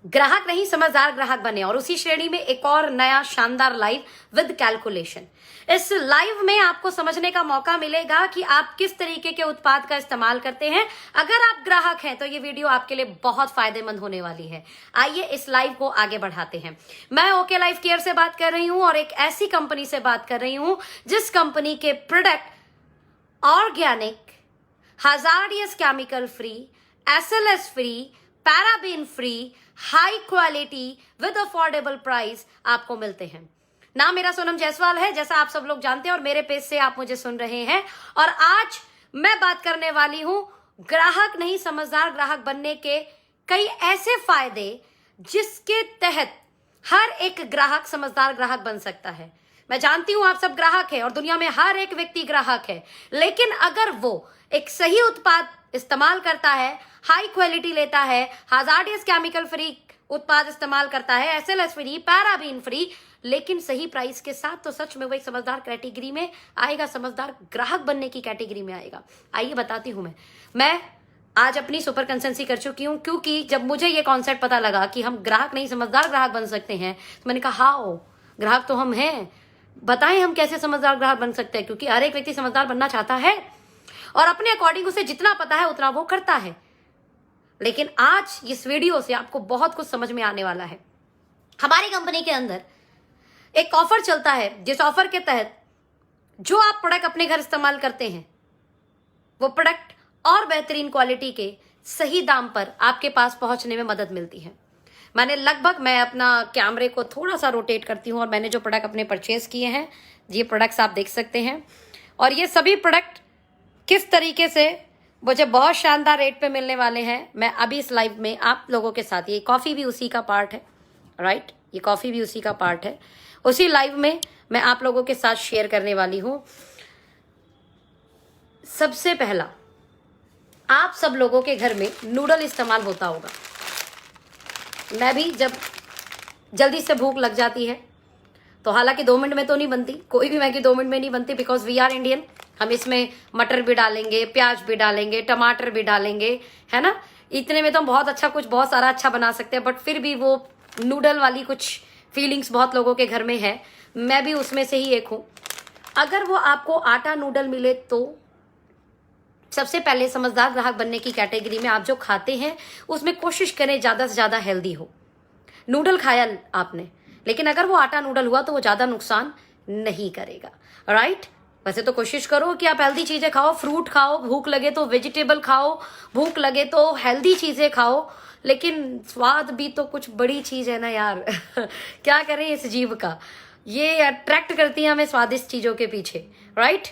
ग्राहक नहीं समझदार ग्राहक बने। और उसी श्रेणी में एक और नया शानदार लाइव विद कैलकुलेशन। इस लाइव में आपको समझने का मौका मिलेगा कि आप किस तरीके के उत्पाद का इस्तेमाल करते हैं। अगर आप ग्राहक हैं तो ये वीडियो आपके लिए बहुत फायदेमंद होने वाली है। आइए इस लाइव को आगे बढ़ाते हैं। मैं ओके लाइफ केयर से बात कर रही हूं और एक ऐसी कंपनी से बात कर रही हूं जिस कंपनी के product organic, hazardous chemical free, SLS free, paraben free, high quality with affordable price आपको मिलते हैं। नाम मेरा सोनम जायसवाल है, जैसा आप सब लोग जानते हैं, और मेरे पेज से आप मुझे सुन रहे हैं। और आज मैं बात करने वाली हूं ग्राहक नहीं समझदार ग्राहक बनने के कई ऐसे फायदे जिसके तहत हर एक ग्राहक समझदार ग्राहक बन सकता है। मैं जानती हूं आप सब ग्राहक हैं और दुनिया में हर एक व्यक्ति ग्राहक है, लेकिन अगर वो एक सही उत्पाद इस्तेमाल करता है, हाई क्वालिटी लेता है, हजार्डियस केमिकल फ्री उत्पाद इस्तेमाल करता है, SLS फ्री, पैराबीन फ्री, लेकिन सही प्राइस के साथ, तो सच में वो एक समझदार कैटेगरी में आएगा, समझदार ग्राहक बनने की कैटेगरी में आएगा। आइए बताती हूं मैं आज अपनी सुपर कंसल्टेंसी कर चुकी हूं, क्योंकि जब मुझे ये कॉन्सेप्ट पता लगा कि हम ग्राहक नहीं समझदार ग्राहक बन सकते हैं, तो मैंने कहा हाओ, ग्राहक तो हम हैं, बताएं हम कैसे समझदार ग्राहक बन सकते हैं। क्योंकि हर एक व्यक्ति समझदार बनना चाहता है और अपने अकॉर्डिंग उसे जितना पता है उतना वो करता है। लेकिन आज इस वीडियो से आपको बहुत कुछ समझ में आने वाला है। हमारी कंपनी के अंदर एक ऑफर चलता है, जिस ऑफर के तहत जो आप प्रोडक्ट अपने घर इस्तेमाल करते हैं, वो प्रोडक्ट और बेहतरीन क्वालिटी के सही दाम पर आपके पास पहुंचने में मदद मिलती है। मैं अपना कैमरे को थोड़ा सा रोटेट करती हूं और मैंने जो प्रोडक्ट अपने परचेज किए हैं, ये प्रोडक्ट्स आप देख सकते हैं। और ये सभी प्रोडक्ट किस तरीके से मुझे बहुत शानदार रेट पे मिलने वाले हैं, मैं अभी इस लाइव में आप लोगों के साथ, ये कॉफी भी उसी का पार्ट है, राइट, ये कॉफी भी उसी का पार्ट है, उसी लाइव में मैं आप लोगों के साथ शेयर करने वाली हूं। सबसे पहला, आप सब लोगों के घर में नूडल इस्तेमाल होता होगा। मैं भी जब जल्दी से भूख लग जाती है तो, हालांकि 2 मिनट में तो नहीं बनती, कोई भी मैगी 2 मिनट में नहीं बनती, बिकॉज वी आर इंडियन। हम इसमें मटर भी डालेंगे, प्याज भी डालेंगे, टमाटर भी डालेंगे, है ना। इतने में तो हम बहुत सारा अच्छा बना सकते हैं, बट फिर भी वो नूडल वाली कुछ फीलिंग्स बहुत लोगों के घर में है। मैं भी उसमें से ही एक हूं। अगर वो आपको आटा नूडल मिले तो सबसे पहले समझदार ग्राहक बनने की कैटेगरी में आप जो खाते हैं उसमें कोशिश करें ज्यादा से ज्यादा हेल्दी हो। नूडल खाया आपने, लेकिन अगर वो आटा नूडल हुआ तो वो ज्यादा नुकसान नहीं करेगा, राइट। वैसे तो कोशिश करो कि आप हेल्दी चीजें खाओ, फ्रूट खाओ, भूख लगे तो वेजिटेबल खाओ, भूख लगे तो हेल्दी चीजें खाओ, लेकिन स्वाद भी तो कुछ बड़ी चीज है ना यार। क्या करें इस जीव का, ये अट्रैक्ट करती है हमें स्वादिष्ट चीजों के पीछे, राइट।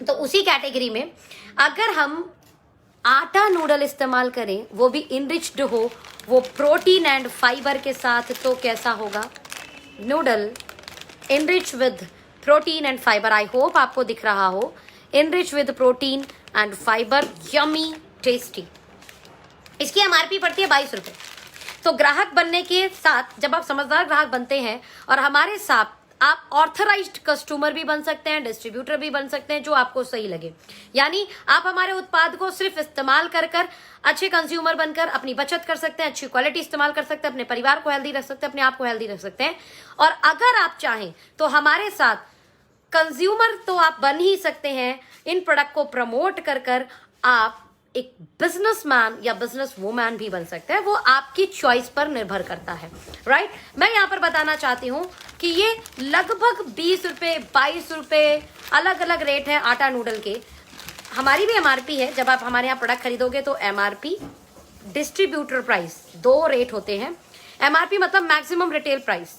तो उसी कैटेगरी में अगर हम आटा नूडल इस्तेमाल करें, वो भी इनरिच्ड हो, वो प्रोटीन एंड फाइबर के साथ, तो कैसा होगा। Noodle enrich with protein and fibre, I hope आपको दिख रहा हो, enrich with protein and fibre, yummy tasty. इसकी MRP पड़ती है 22 रुपए। तो ग्राहक बनने के साथ जब आप समझदार ग्राहक बनते हैं और हमारे साथ आप ऑथराइज्ड कस्टमर भी बन सकते हैं, डिस्ट्रीब्यूटर भी बन सकते हैं, जो आपको सही लगे। यानी आप हमारे उत्पाद को सिर्फ इस्तेमाल कर अच्छे कंज्यूमर बनकर अपनी बचत कर सकते हैं, अच्छी क्वालिटी इस्तेमाल कर सकते हैं, अपने परिवार को हेल्दी रख सकते हैं, अपने आप को हेल्दी रख सकते हैं। और अगर आप चाहें तो हमारे साथ कंज्यूमर तो आप बन ही सकते हैं, इन प्रोडक्ट को प्रमोट कर आप एक बिजनेसमैन या बिजनेस वुमैन भी बन सकते हैं। वो आपकी चॉइस पर निर्भर करता है, राइट। मैं यहाँ पर बताना चाहती हूँ कि ये लगभग 20 रुपए, 22 रुपए अलग अलग रेट है आटा नूडल के। हमारी भी MRP है। जब आप हमारे यहाँ प्रोडक्ट खरीदोगे तो MRP, डिस्ट्रीब्यूटर प्राइस, 2 रेट होते हैं। MRP मतलब मैक्सिमम रिटेल प्राइस,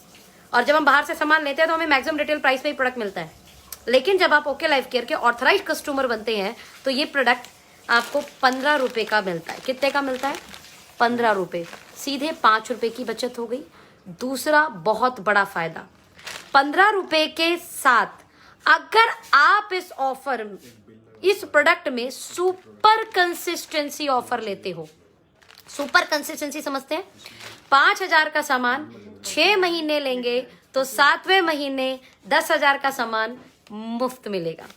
और जब हम बाहर से सामान लेते हैं तो हमें मैक्सिमम रिटेल प्राइस पे ही प्रोडक्ट मिलता है। लेकिन जब आप ओके लाइफ केयर के ऑथराइज्ड कस्टमर बनते हैं तो ये प्रोडक्ट आपको 15 रुपए का मिलता है। कितने का मिलता है? 15 रुपए। सीधे 5 रुपए की बचत हो गई। दूसरा बहुत बड़ा फायदा, 15 रुपए के साथ अगर आप इस प्रोडक्ट में सुपर कंसिस्टेंसी ऑफर लेते हो। सुपर कंसिस्टेंसी समझते हैं? 5,000 का सामान 6 महीने लेंगे तो 7वें महीने 10,000 का सामान मुफ्त मिलेगा।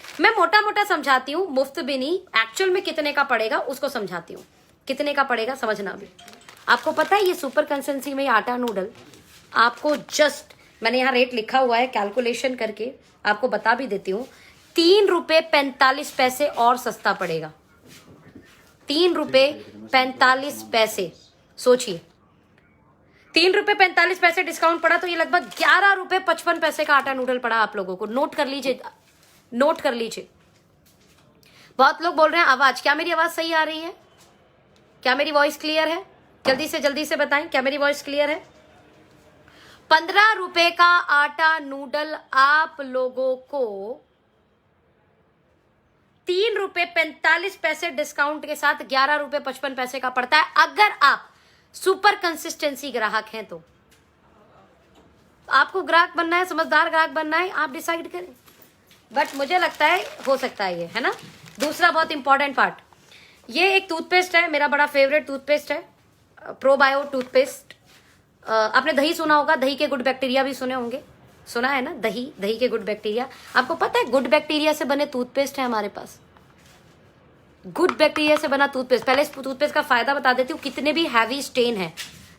मैं मोटा मोटा समझाती हूँ, मुफ्त भी नहीं, एक्चुअल में कितने का पड़ेगा उसको समझाती हूँ। कितने का पड़ेगा समझना भी। आपको पता है ये सुपर कंसिस्टेंसी में ये आटा नूडल आपको जस्ट, मैंने यहाँ रेट लिखा हुआ है कैलकुलेशन करके आपको बता भी देती हूँ, 3 रुपए 45 पैसे और सस्ता पड़ेगा। 3 रुपए 45 पैसे, सोचिए 3 रुपए 45 पैसे डिस्काउंट पड़ा तो ये लगभग 11 रुपए 55 पैसे का आटा नूडल पड़ा आप लोगों को। नोट कर लीजिए, नोट कर लीजिए। बहुत लोग बोल रहे हैं आवाज, क्या मेरी आवाज सही आ रही है? क्या मेरी वॉइस क्लियर है? जल्दी से बताएं, क्या मेरी वॉइस क्लियर है? 15 रुपए का आटा नूडल आप लोगों को 3 रुपए 45 पैसे डिस्काउंट के साथ 11 रुपए 55 पैसे का पड़ता है, अगर आप सुपर कंसिस्टेंसी ग्राहक हैं तो। आपको ग्राहक बनना है, समझदार ग्राहक बनना है, आप डिसाइड करें। बट मुझे लगता है हो सकता है ये, है ना। दूसरा बहुत इंपॉर्टेंट पार्ट, ये एक टूथपेस्ट है, मेरा बड़ा फेवरेट टूथपेस्ट है, प्रोबायो टूथपेस्ट। आपने दही सुना होगा, दही के गुड बैक्टीरिया भी सुने होंगे, सुना है ना, दही के गुड बैक्टीरिया। आपको पता है गुड बैक्टीरिया से बने टूथपेस्ट है हमारे पास, गुड बैक्टीरिया से बना टूथपेस्ट। पहले इस टूथपेस्ट का फायदा बता देती हूँ। कितने भी हैवी स्टेन है,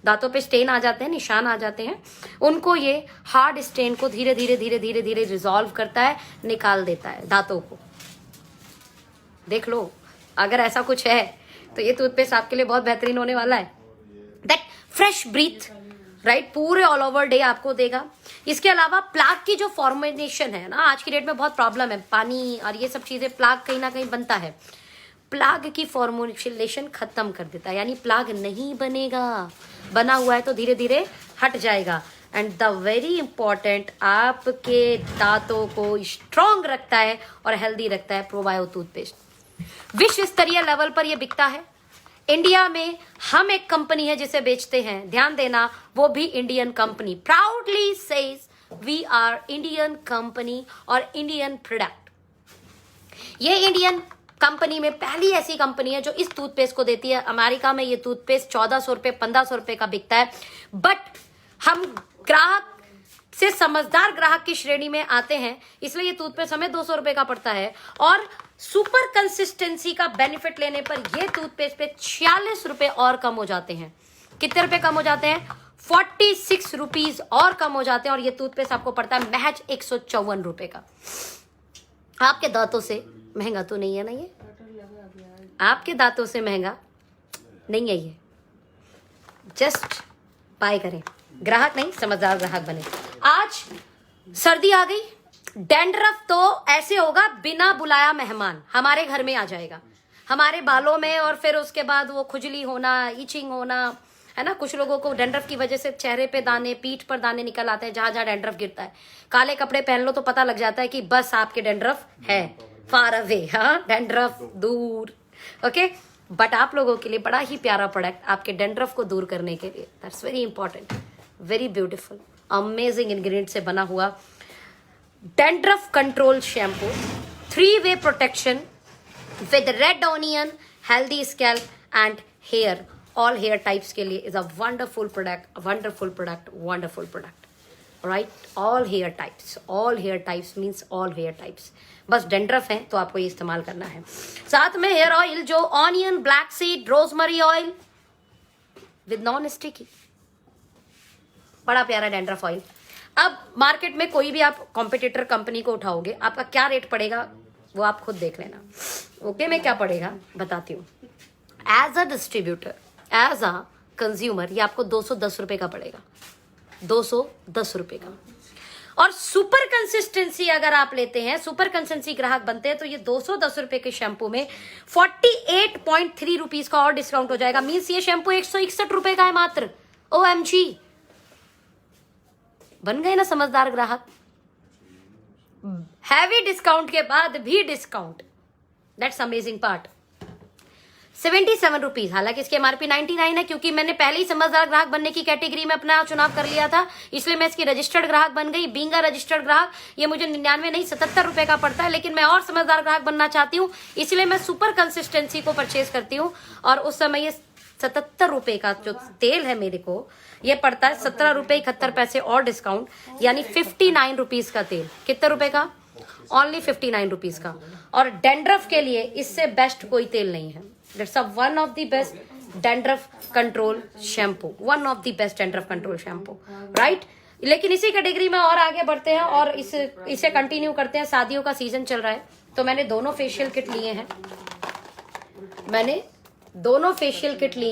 दांतों पे स्टेन आ जाते हैं, निशान आ जाते हैं, उनको ये हार्ड स्टेन को धीरे धीरे रिजॉल्व करता है, निकाल देता है दांतों को। देख लो, अगर ऐसा कुछ है तो ये टूथपेस्ट आपके लिए बहुत बेहतरीन होने वाला है। दैट फ्रेश ब्रीथ, राइट, पूरे ऑल ओवर डे आपको देगा। इसके अलावा प्लाक की जो फॉर्मेशन है ना, आज की डेट में बहुत प्रॉब्लम है, पानी और ये सब चीजें, प्लाक कहीं ना कहीं बनता है। प्लाग की फॉर्मुलेशन खत्म कर देता है, यानी प्लाग नहीं बनेगा, बना हुआ है तो धीरे धीरे हट जाएगा। एंड द वेरी इंपॉर्टेंट, आपके दांतों को स्ट्रॉन्ग रखता है और हेल्दी रखता है प्रोबायो टूथपेस्ट। विश्व स्तरीय लेवल पर यह बिकता है। इंडिया में हम एक कंपनी है जिसे बेचते हैं, ध्यान देना, वो भी Indian company, proudly says we are Indian company और इंडियन प्रोडक्ट। ये इंडियन कंपनी में पहली ऐसी कंपनी है जो इस टूथपेस्ट को देती है। अमेरिका में ये टूथपेस्ट 1400 रुपए 1500 रुपए का बिकता है, बट हम ग्राहक से समझदार ग्राहक की श्रेणी में आते हैं, इसलिए ये टूथपेस्ट हमें 200 रुपए का पड़ता है। और सुपर कंसिस्टेंसी का बेनिफिट लेने पर ये टूथपेस्ट पे 46 रुपए और कम हो जाते हैं। कितने रुपए कम हो जाते हैं? 46 रुपीज और कम हो जाते हैं। और ये टूथपेस्ट आपको पड़ता है महज 154 रुपए का। आपके दांतों से महंगा तो नहीं है ना ये, आपके दांतों से महंगा नहीं है ये। जस्ट बाय करें, ग्राहक नहीं, समझदार ग्राहक बने। आज सर्दी आ गई, डैंड्रफ तो ऐसे होगा बिना बुलाया मेहमान हमारे घर में आ जाएगा, हमारे बालों में, और फिर उसके बाद वो खुजली होना, इचिंग होना, है ना। कुछ लोगों को डैंड्रफ की वजह से चेहरे पे दाने, पीठ पर दाने निकल आते हैं, जहां जहां डैंड्रफ गिरता है। काले कपड़े पहन लो तो पता लग जाता है कि बस आपके डैंड्रफ है, फार अवे, हाँ, डैंड्रफ दूर, ओके। बट आप लोगों के लिए बड़ा ही प्यारा प्रोडक्ट, आपके डैंड्रफ को दूर करने के लिए, that's very important, very beautiful, amazing ingredient से बना हुआ डैंड्रफ कंट्रोल शैम्पू, 3-वे protection with red onion, healthy scalp and hair, all hair types के लिए is a wonderful product, wonderful product, wonderful product, right. All hair types means all hair types. बस dandruff है तो आपको ये इस्तेमाल करना है। साथ में हेयर ऑयल जो onion, black seed, rosemary oil with non sticky, बड़ा प्यारा डैंड्रफ ऑयल। अब मार्केट में कोई भी आप कॉम्पिटिटर कंपनी को उठाओगे, आपका क्या रेट पड़ेगा वो आप खुद देख लेना, ओके। में क्या पड़ेगा बताती हूँ। As a distributor, as a consumer, ये आपको 210 रुपए का पड़ेगा, 210 रुपए का। और सुपर कंसिस्टेंसी अगर आप लेते हैं, सुपर कंसिस्टेंसी ग्राहक बनते हैं, तो ये 210 रुपए के शैम्पू में 48.3 रुपीज का और डिस्काउंट हो जाएगा। मीन्स ये शैम्पू 161 रुपए का है मात्र। OMG, बन गए ना समझदार ग्राहक। हैवी डिस्काउंट के बाद भी discount, that's amazing part. 77 rupees, हालांकि इसकी MRP 99 है, क्योंकि मैंने पहले ही समझदार ग्राहक बनने की कैटेगरी में अपना चुनाव कर लिया था, इसलिए मैं इसकी रजिस्टर्ड ग्राहक बन गई। बीइंग अ रजिस्टर्ड ग्राहक ये मुझे 99 नहीं 77 रुपए का पड़ता है, लेकिन मैं और समझदार ग्राहक बनना चाहती हूँ, इसलिए मैं सुपर कंसिस्टेंसी को परचेज करती हूँ। और उस समय ये 77 रुपए का जो तेल है मेरे को, ये पड़ता है 17 रुपए 71 पैसे और डिस्काउंट, यानी 59 रुपीज का तेल। कितने रुपए का? ओनली 59 रुपीज का। और डैंड्रफ के लिए इससे बेस्ट कोई तेल नहीं है। That's one of the best dandruff control shampoo, one of the best dandruff control shampoo, right. लेकिन इसी कैटेगरी में और आगे बढ़ते हैं और इसे कंटिन्यू करते हैं। शादियों का सीजन चल रहा है तो मैंने दोनों फेशियल किट लिए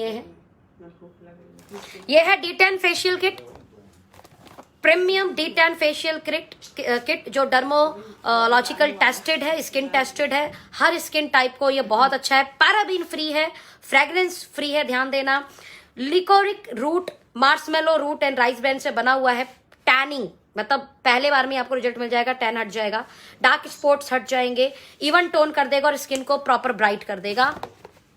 हैं, ये है D10 facial kit, premium D10 facial kit जो डर्मोलॉजिकल टेस्टेड है, स्किन टेस्टेड है, हर स्किन टाइप को ये बहुत अच्छा है। पैराबीन फ्री है, फ्रेग्रेंस फ्री है, ध्यान देना। Licorice root, marshmallow root and rice bran से बना हुआ है। टैनिंग मतलब पहले बार में आपको रिजल्ट मिल जाएगा, टैन हट जाएगा, डार्क स्पॉट्स हट जाएंगे, इवन टोन कर देगा और स्किन को प्रॉपर ब्राइट कर देगा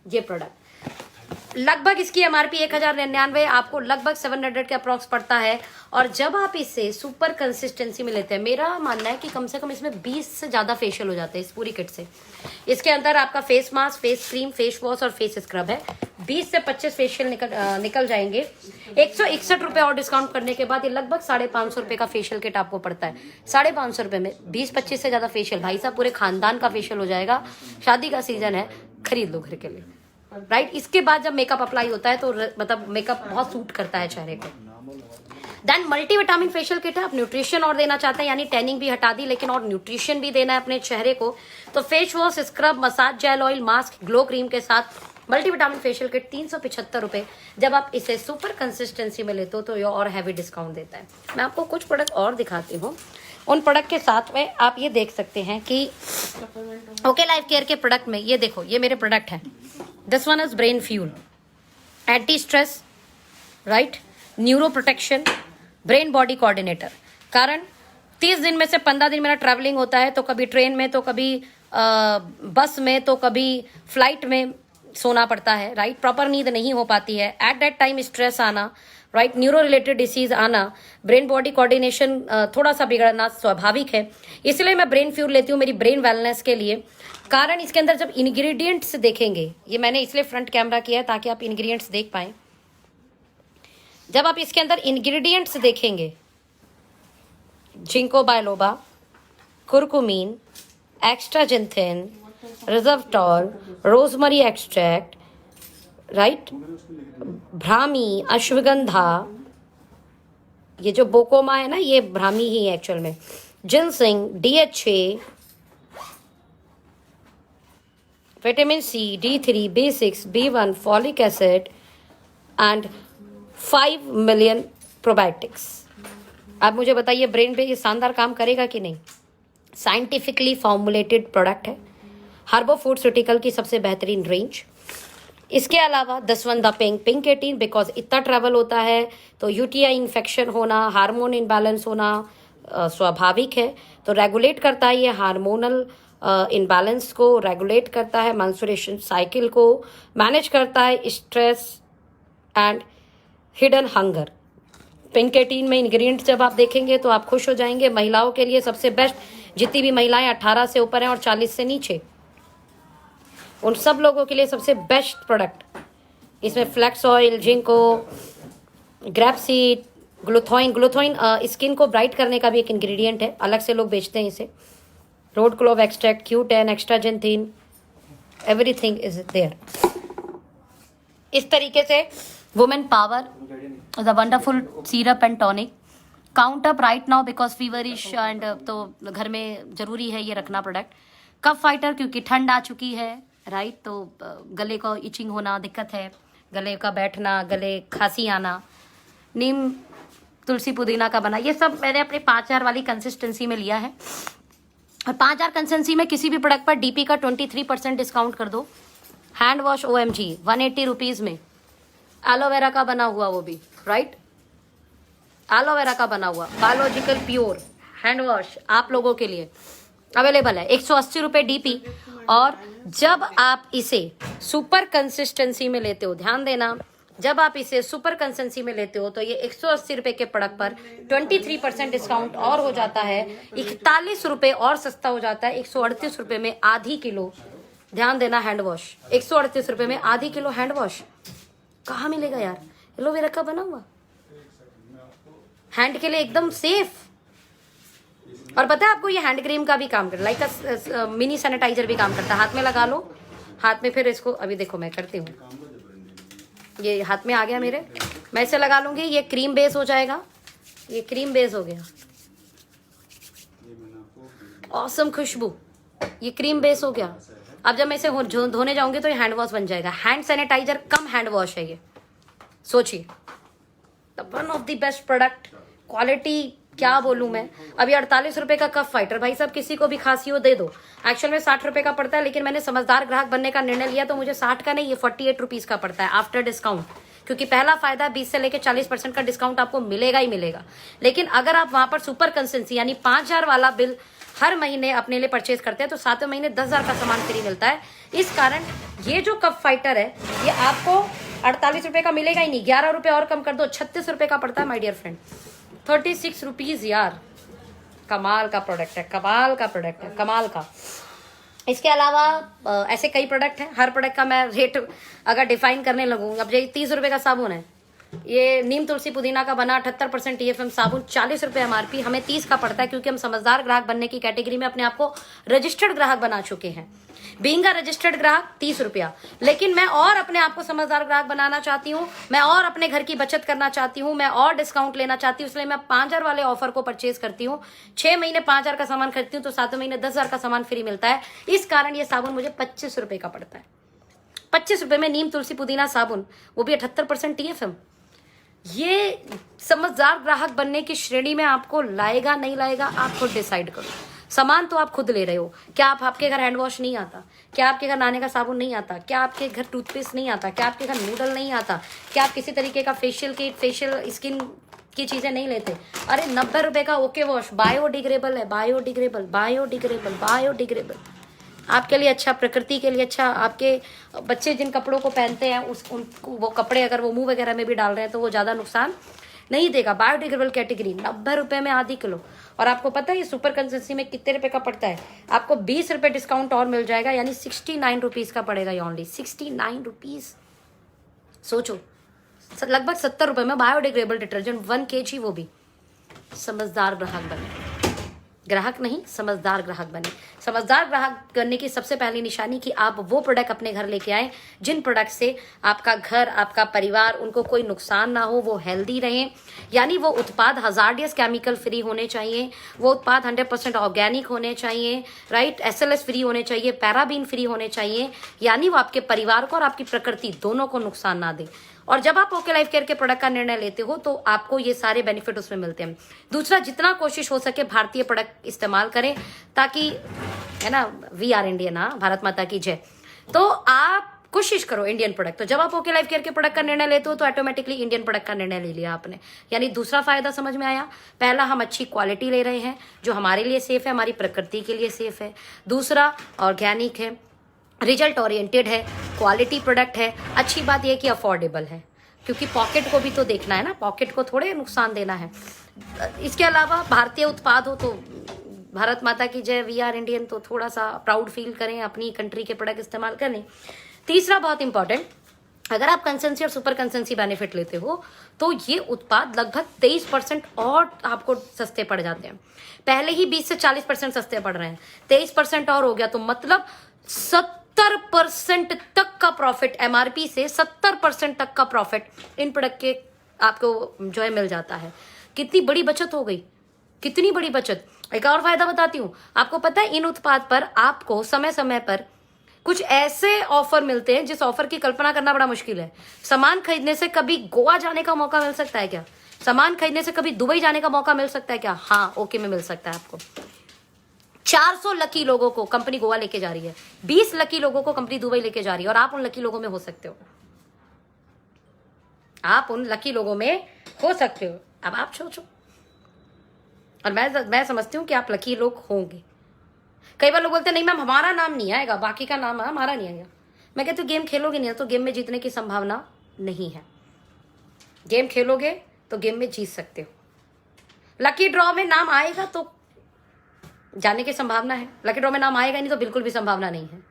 ये प्रोडक्ट। लगभग इसकी एमआरपी 1099, आपको लगभग 700 के अप्रॉक्स पड़ता है। और जब आप इसे सुपर कंसिस्टेंसी में लेते हैं, मेरा मानना है कि कम से कम इसमें 20 से ज्यादा फेशियल हो जाते हैं इस पूरी किट से। इसके अंदर आपका face mask, face cream, face wash और फेस स्क्रब है। 20 से 25 फेशियल निकल जाएंगे। 161 रुपए और डिस्काउंट करने के बाद ये लगभग 550 रुपए का फेशियल किट आपको पड़ता है। 550 रुपए में 20-25 से ज्यादा फेशियल, भाई साहब पूरे खानदान का फेशियल हो जाएगा। शादी का सीजन है, खरीद लो घर के लिए, राइट। इसके बाद जब मेकअप अप्लाई होता है तो मतलब मेकअप बहुत सूट करता है चेहरे को। देन मल्टीविटामिन फेशियल किट है। आप न्यूट्रिशन और देना चाहते हैं, यानी टैनिंग भी हटा दी लेकिन और न्यूट्रिशन भी देना है अपने चेहरे को, तो face wash, scrub, massage gel oil, mask, glow cream के साथ मल्टीविटामिन फेशियल किट 375 रुपए। जब आप इसे सुपर कंसिस्टेंसी में लेते हो तो ये और हैवी डिस्काउंट देता है। मैं आपको कुछ प्रोडक्ट और दिखाती हूँ। उन प्रोडक्ट के साथ में आप ये देख सकते हैं कि ओके लाइफ केयर के प्रोडक्ट में ये देखो, ये मेरे प्रोडक्ट है। This one is brain fuel, anti stress, right, neuro protection, brain body coordinator. कारण 30 दिन में से 15 दिन मेरा ट्रैवलिंग होता है, तो कभी ट्रेन में, तो कभी बस में, तो कभी फ्लाइट में सोना पड़ता है, राइट। प्रॉपर नींद नहीं हो पाती है, एट दैट टाइम स्ट्रेस आना, राइट, न्यूरो रिलेटेड डिसीज आना, ब्रेन बॉडी कोऑर्डिनेशन थोड़ा सा बिगड़ना स्वाभाविक है। इसलिए मैं ब्रेन फ्यूल लेती हूँ मेरी ब्रेन वेलनेस के लिए। कारण इसके अंदर जब इंग्रेडिएंट्स देखेंगे, ये मैंने इसलिए फ्रंट कैमरा किया है ताकि आप इंग्रेडिएंट्स देख पाएं। जब आप इसके अंदर इंग्रेडिएंट्स देखेंगे, ginkgo biloba, curcumin, astaxanthin, resveratrol, rosemary extract, right, Brahmi, ashwagandha, ये जो बोकोमा है ना, ये ब्राह्मी ही है एक्चुअल में, ginseng, DHA, vitamin C, D3, B6, B1, folic acid and 5 million probiotics. आप मुझे बताइए ब्रेन पे ये शानदार काम करेगा कि नहीं। साइंटिफिकली फॉर्मुलेटेड प्रोडक्ट है, हर्बो फूडस्यूटिकल की सबसे बेहतरीन रेंज। इसके अलावा दसवंदा पिंक 18, बिकॉज इतना ट्रैवल होता है तो UTI इन्फेक्शन होना, हार्मोन इनबैलेंस होना स्वाभाविक है, तो रेगुलेट करता है ये हार्मोनल इनबैलेंस को, रेगुलेट करता है मेंस्ट्रुएशन साइकिल को, मैनेज करता है stress and hidden hunger. Pink 18 में इंग्रेडिएंट जब आप देखेंगे तो आप खुश हो जाएंगे। महिलाओं के लिए सबसे बेस्ट, जितनी भी महिलाएं 18 से ऊपर हैं और 40 से नीचे, उन सब लोगों के लिए सबसे बेस्ट प्रोडक्ट। इसमें flax oil, ginkgo, grapeseed, glutathione skin को ब्राइट करने का भी एक इंग्रेडिएंट है, अलग से लोग बेचते हैं इसे। Red clove extract, Q10, astaxanthin, everything is there. इस तरीके से women power, the wonderful syrup and tonic. Count up right now because feverish and, तो घर में जरूरी है ये रखना प्रोडक्ट। कफ फाइटर, क्योंकि ठंड आ चुकी है, राइट, तो गले को इचिंग होना दिक्कत है, गले का बैठना, गले खांसी आना। नीम, तुलसी, पुदीना का बना, ये सब मैंने अपने 5000 वाली कंसिस्टेंसी में लिया है। और 5000 कंसिस्टेंसी में किसी भी प्रोडक्ट पर DP का 23% डिस्काउंट कर दो। हैंड वॉश OMG 180 रुपीज में, एलोवेरा का बना हुआ, वो भी राइट, एलोवेरा का बना हुआ बायोलॉजिकल प्योर हैंड वॉश आप लोगों के लिए अवेलेबल है। 180 रुपए DP। और जब आप इसे सुपर कंसिस्टेंसी में लेते हो, ध्यान देना, जब आप इसे सुपर कंसिस्टेंसी में लेते हो तो ये 180 रुपए के प्रोडक्ट पर 23% डिस्काउंट और हो जाता है, 41 रुपए और सस्ता हो जाता है, 138 रुपए में आधी किलो। ध्यान देना, हैंड वॉश 138 रुपए में आधी किलो हैंड वॉश कहाँ मिलेगा यार। एलोवेरा का बना हुआ, हैंड के लिए एकदम सेफ। और पता है आपको, ये हैंड क्रीम का भी काम करता है, लाइक मिनी सैनिटाइजर भी काम करता है। हाथ में लगा लो, हाथ में फिर इसको, अभी देखो मैं करती हूँ, ये हाथ में आ गया मेरे, मैं इसे लगा लूंगी, ये क्रीम बेस हो जाएगा, ये क्रीम बेस हो गया, ऑसम खुशबू, ये क्रीम बेस हो गया। अब जब मैं इसे धोने जाऊंगी तो ये हैंड वॉश बन जाएगा, हैंड सैनिटाइजर कम हैंड वॉश है ये, सोचिए। The one of the best product, quality क्या बोलूं मैं। अभी 48 रुपए का कफ फाइटर, भाई साहब किसी को भी खांसी हो दे दो। एक्चुअल में 60 रुपए का पड़ता है, लेकिन मैंने समझदार ग्राहक बनने का निर्णय लिया तो मुझे 60 का नहीं, ये 48 रुपीज का पड़ता है आफ्टर डिस्काउंट, क्योंकि पहला फायदा 20 से लेकर 40% का डिस्काउंट आपको मिलेगा ही मिलेगा। लेकिन अगर आप वहां पर सुपर कंसेंसी यानी 5000 वाला बिल हर महीने अपने लिए परचेज करते हैं तो 7वें महीने 10,000 का सामान फ्री मिलता है। इस कारण ये जो कप फाइटर है ये आपको 48 रुपए का मिलेगा ही नहीं, 11 रुपए और कम कर दो, 36 रुपए का पड़ता है माय डियर फ्रेंड, 36 रुपीज यार। कमाल का प्रोडक्ट है, कमाल का प्रोडक्ट है, कमाल का। इसके अलावा ऐसे कई प्रोडक्ट हैं, हर प्रोडक्ट का मैं रेट अगर डिफाइन करने लगूंगी, अब ये 30 रुपए का साबुन है, ये नीम तुलसी पुदीना का बना 78% TFM साबुन 40 रुपए MRP, हमें 30 का पड़ता है क्योंकि हम समझदार ग्राहक बनने की कैटेगरी में अपने आप को रजिस्टर्ड ग्राहक बना चुके हैं। बीइंग अ रजिस्टर्ड ग्राहक 30 रुपया, लेकिन मैं और अपने आप को समझदार ग्राहक बनाना चाहती हूँ, मैं और अपने घर की बचत करना चाहती हूँ, मैं और डिस्काउंट लेना चाहती हूँ, इसलिए मैं 5000 वाले ऑफर को परचेज करती हूँ। 6 महीने 5000 का सामान खरीदती हूँ तो 7वें महीने 10,000 का सामान फ्री मिलता है। इस कारण ये साबुन मुझे 25 रुपए का पड़ता है। 25 रुपए में नीम तुलसी पुदीना साबुन, वो भी 78% TFM। ये समझदार ग्राहक बनने की श्रेणी में आपको लाएगा नहीं लाएगा, आप खुद डिसाइड करो। सामान तो आप खुद ले रहे हो, क्या आपके घर हैंड वॉश नहीं आता, क्या आपके घर नहाने का साबुन नहीं आता, क्या आपके घर टूथपेस्ट नहीं आता, क्या आपके घर नूडल नहीं आता, क्या आप किसी तरीके का फेशियल किट, फेशियल स्किन की चीजें नहीं लेते। अरे 90 रुपए का ओके वॉश, बायोडिग्रेडेबल है, बायोडिग्रेडेबल, बायोडिग्रेडेबल, बायोडिग्रेडेबल, आपके लिए अच्छा, प्रकृति के लिए अच्छा। आपके बच्चे जिन कपड़ों को पहनते हैं वो कपड़े अगर वो मुंह वगैरह में भी डाल रहे हैं तो वो ज्यादा नुकसान नहीं देगा। बायोडिग्रेडेबल कैटेगरी 90 रुपए में आधी किलो, और आपको पता है ये सुपर कंसेंसी में कितने रुपए का पड़ता है, आपको 20 रुपए डिस्काउंट और मिल जाएगा, यानी 69 रुपीज का पड़ेगा ये, ओनली 69 रुपीज। सोचो, लगभग 70 रुपए में बायोडिग्रेडेबल डिटर्जेंट 1 kg, वो भी। समझदार ग्राहक बने, ग्राहक नहीं समझदार ग्राहक बने। समझदार ग्राहक बनने की सबसे पहली निशानी कि आप वो प्रोडक्ट अपने घर लेके आए जिन प्रोडक्ट से आपका घर, आपका परिवार, उनको कोई नुकसान ना हो, वो हेल्दी रहें। यानी वो उत्पाद हजार्डियस केमिकल फ्री होने चाहिए, वो उत्पाद 100% ऑर्गेनिक होने चाहिए, राइट, SLS फ्री होने चाहिए, पैराबीन फ्री होने चाहिए, यानी वो आपके परिवार को और आपकी प्रकृति दोनों को नुकसान ना दे। और जब आप ओके लाइफ केयर के प्रोडक्ट का निर्णय लेते हो तो आपको ये सारे बेनिफिट उसमें मिलते हैं। दूसरा, जितना कोशिश हो सके भारतीय प्रोडक्ट इस्तेमाल करें, ताकि, है ना, वी आर इंडियन, हाँ, भारत माता की जय। तो आप कोशिश करो इंडियन प्रोडक्ट। तो जब आप ओके लाइफ केयर के प्रोडक्ट का निर्णय लेते हो तो ऑटोमेटिकली इंडियन प्रोडक्ट का निर्णय ले लिया आपने। यानी दूसरा फायदा समझ में आया, पहला हम अच्छी क्वालिटी ले रहे हैं जो हमारे लिए सेफ है, हमारी प्रकृति के लिए सेफ है। दूसरा, ऑर्गेनिक है, रिजल्ट ओरिएंटेड है, क्वालिटी प्रोडक्ट है। अच्छी बात यह कि अफोर्डेबल है, क्योंकि पॉकेट को भी तो देखना है ना, पॉकेट को थोड़े नुकसान देना है। इसके अलावा भारतीय उत्पाद हो तो भारत माता की जय, वी आर इंडियन, तो थोड़ा सा प्राउड फील करें, अपनी कंट्री के प्रोडक्ट इस्तेमाल करें। तीसरा बहुत इंपॉर्टेंट, अगर आप कंसेंसी और सुपर कंसेंसी बेनिफिट लेते हो तो ये उत्पाद लगभग 23% और आपको सस्ते पड़ जाते हैं। पहले ही 20 से 40% सस्ते पड़ रहे हैं, 23% और हो गया, तो मतलब 70% तक का प्रॉफिट, MRP से 70% तक का प्रॉफिट इन प्रोडक्ट के आपको जो है मिल जाता है। कितनी बड़ी बचत हो गई, कितनी बड़ी बचत। एक और फायदा बताती हूँ, आपको पता है इन उत्पाद पर आपको समय समय पर कुछ ऐसे ऑफर मिलते हैं जिस ऑफर की कल्पना करना बड़ा मुश्किल है। सामान खरीदने से कभी गोवा जाने का मौका मिल सकता है क्या? सामान खरीदने से कभी दुबई जाने का मौका मिल सकता है क्या? हाँ, ओके में मिल सकता है आपको। 400 लकी लोगों को कंपनी गोवा लेके जा रही है, 20 लकी लोगों को कंपनी दुबई लेके जा रही है, और आप उन लकी लोगों में हो सकते हो, आप उन लकी लोगों में हो सकते हो। अब आप सोचो, और मैं समझती हूँ कि आप लकी लोग होंगे। कई बार लोग बोलते हैं नहीं मैम हमारा नाम नहीं आएगा, बाकी का नाम है, हमारा नहीं आएगा। मैं कहती हूँ गेम खेलोगे नहीं तो गेम में जीतने की संभावना नहीं है। गेम खेलोगे तो गेम में जीत सकते हो। लकी ड्रॉ में नाम आएगा तो जाने की संभावना है, लकी ड्रॉ में नाम आएगा नहीं तो बिल्कुल भी संभावना नहीं है,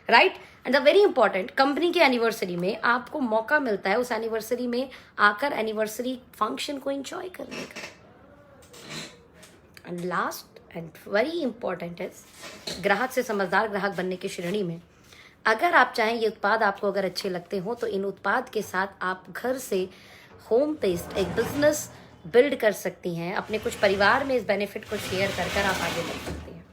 right. And the very important, company के एनिवर्सरी में आपको मौका मिलता है उस एनिवर्सरी में आकर एनिवर्सरी फंक्शन को एंजॉय करने का। And last and very important है, ग्राहक से समझदार ग्राहक बनने की श्रेणी में अगर आप चाहें ये उत्पाद आपको अगर अच्छे लगते हो तो इन उत्पाद के साथ आप घर से होम बेस्ड एक बिजनेस बिल्ड कर सकती हैं। अपने कुछ परिवार में इस बेनिफिट को शेयर कर कर आप आगे बढ़ सकती हैं।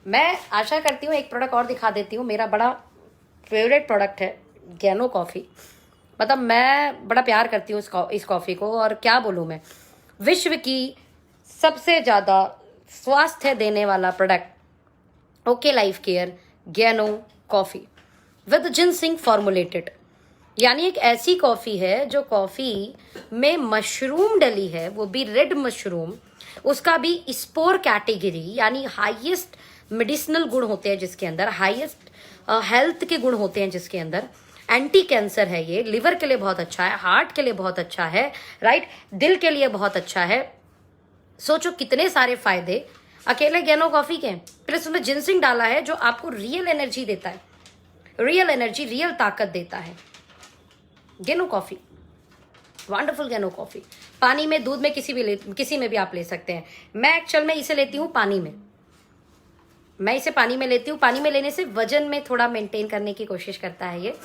मैं आशा करती हूँ एक प्रोडक्ट और दिखा देती हूँ। मेरा बड़ा फेवरेट प्रोडक्ट है गैनो कॉफ़ी। मतलब मैं बड़ा प्यार करती हूँ इस कॉफ़ी को, और क्या बोलूँ मैं, विश्व की सबसे ज़्यादा स्वास्थ्य देने वाला product okay life care गैनो coffee with ginseng formulated. यानी एक ऐसी कॉफ़ी है जो कॉफ़ी में मशरूम डली है, वो भी रेड मशरूम, उसका भी स्पोर कैटेगरी, यानी हाईएस्ट मेडिसिनल गुण होते हैं जिसके अंदर, हाईएस्ट हेल्थ के गुण होते हैं जिसके अंदर। एंटी कैंसर है ये, लिवर के लिए बहुत अच्छा है, हार्ट के लिए बहुत अच्छा है, राइट, दिल के लिए बहुत अच्छा है। सोचो कितने सारे फायदे अकेले गैनो कॉफी के। प्लस उसमें जिनसिंग डाला है जो आपको रियल एनर्जी देता है, रियल एनर्जी, रियल ताकत देता है। गैनो कॉफी वंडरफुल गैनो कॉफी। पानी में, दूध में, किसी में भी आप ले सकते हैं। मैं एक्चुअल में इसे लेती हूँ पानी में, मैं इसे पानी में लेती हूँ। पानी में लेने से वजन में थोड़ा मेंटेन करने की कोशिश करता है ये।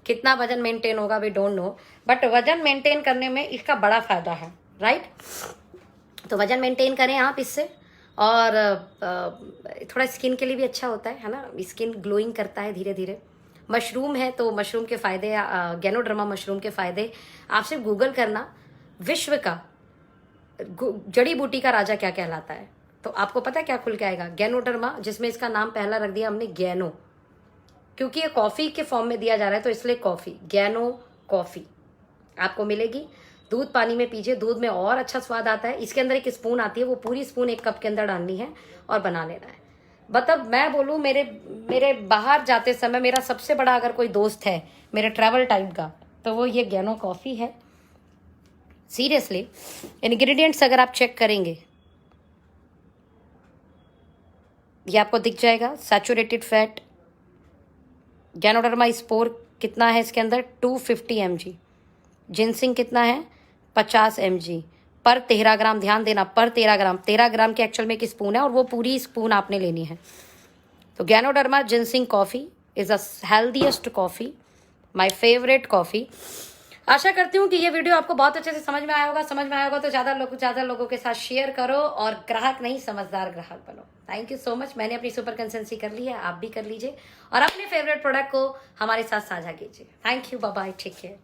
कितना वजन मेंटेन होगा वी डोंट नो, बट वजन मेंटेन करने में इसका बड़ा फायदा है, राइट। तो वजन मेंटेन करें आप इससे, और थोड़ा स्किन के लिए भी अच्छा होता है ना, स्किन ग्लोइंग करता है धीरे धीरे। मशरूम है तो मशरूम के फायदे, गैनोडर्मा मशरूम के फायदे आप सिर्फ गूगल करना, विश्व का जड़ी बूटी का राजा क्या कहलाता है, तो आपको पता है क्या खुल के आएगा। गैनोडर्मा, जिसमें इसका नाम पहला रख दिया हमने गैनो, क्योंकि ये कॉफी के फॉर्म में दिया जा रहा है तो इसलिए कॉफी, गैनो कॉफी आपको मिलेगी। दूध पानी में पीजिए, दूध में और अच्छा स्वाद आता है। इसके अंदर एक स्पून आती है, वो पूरी स्पून एक कप के अंदर डालनी है और बना लेना है। मतलब मैं बोलूँ, मेरे बाहर जाते समय मेरा सबसे बड़ा अगर कोई दोस्त है मेरे ट्रैवल टाइम का, तो वो ये गैनो कॉफी है। सीरियसली, इंग्रेडिएंट्स अगर आप चेक करेंगे ये आपको दिख जाएगा। सैचुरेटेड फैट, गैनोडर्मा स्पोर कितना है इसके अंदर, 250 mg। जिनसिंग कितना है, 50 mg पर 13 ग्राम। ध्यान देना, पर 13 ग्राम, 13 ग्राम की एक्चुअल में एक स्पून है, और वो पूरी स्पून आपने लेनी है। तो ganoderma ginseng coffee is a healthiest coffee, my favourite coffee. आशा करती हूँ कि ये वीडियो आपको बहुत अच्छे से समझ में आया होगा। समझ में आया होगा तो ज़्यादा लोगों के साथ शेयर करो, और ग्राहक नहीं समझदार ग्राहक बनो। Thank you so much. मैंने अपनी सुपर कंसिस्टेंसी कर ली है, आप भी कर लीजिए, और अपने फेवरेट प्रोडक्ट को हमारे साथ साझा कीजिए। Thank you, bye bye, take care.